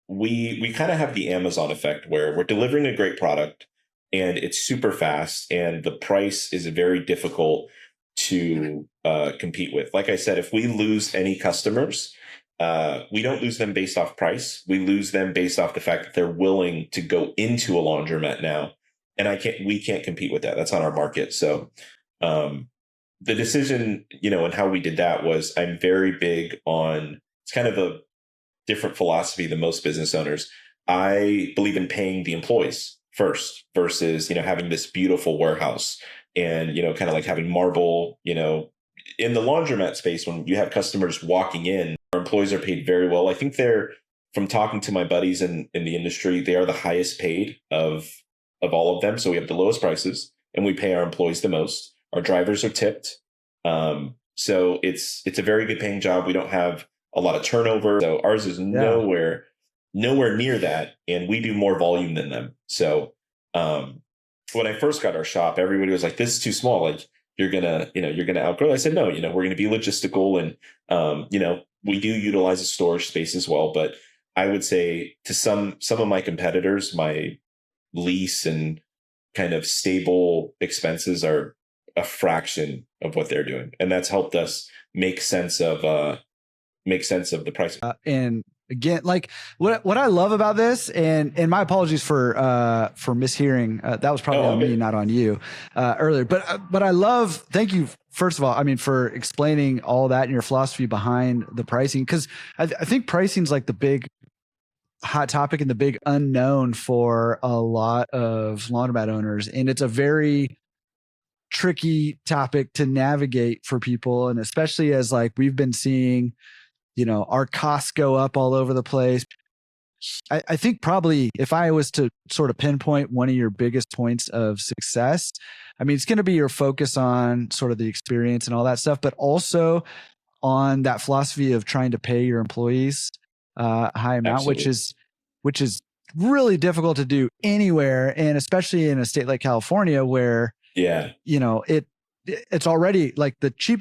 we kind of have the Amazon effect where we're delivering a great product and it's super fast and the price is very difficult to compete with. Like I said, if we lose any customers, we don't lose them based off price. We lose them based off the fact that they're willing to go into a laundromat now. And we can't compete with that. That's not our market. So the decision, and how we did that was I'm very big on, it's kind of a different philosophy than most business owners. I believe in paying the employees first versus, having this beautiful warehouse and, kind of like having marble, in the laundromat space, when you have customers walking in, our employees are paid very well. I think from talking to my buddies in the industry, they are the highest paid of all of them. So we have the lowest prices and we pay our employees the most. Our drivers are tipped. So it's a very good paying job. We don't have a lot of turnover. So ours is nowhere near that. And we do more volume than them. So when I first got our shop, everybody was like, this is too small. Like you're gonna outgrow. I said, no, we're gonna be logistical and we do utilize a storage space as well. But I would say to some of my competitors, my lease and kind of stable expenses are a fraction of what they're doing. And that's helped us make sense of the pricing. And again, like what I love about this, and my apologies for mishearing, that was probably on me, not on you earlier, but I love, thank you. First of all, I mean, for explaining all that and your philosophy behind the pricing, because I think pricing is like the big hot topic and the big unknown for a lot of laundromat owners. And it's a very tricky topic to navigate for people. And especially as like we've been seeing, our costs go up all over the place. I think probably if I was to sort of pinpoint one of your biggest points of success, I mean, it's going to be your focus on sort of the experience and all that stuff, but also on that philosophy of trying to pay your employees high amount, Absolutely. which is really difficult to do anywhere. And especially in a state like California where, it's already like the cheapest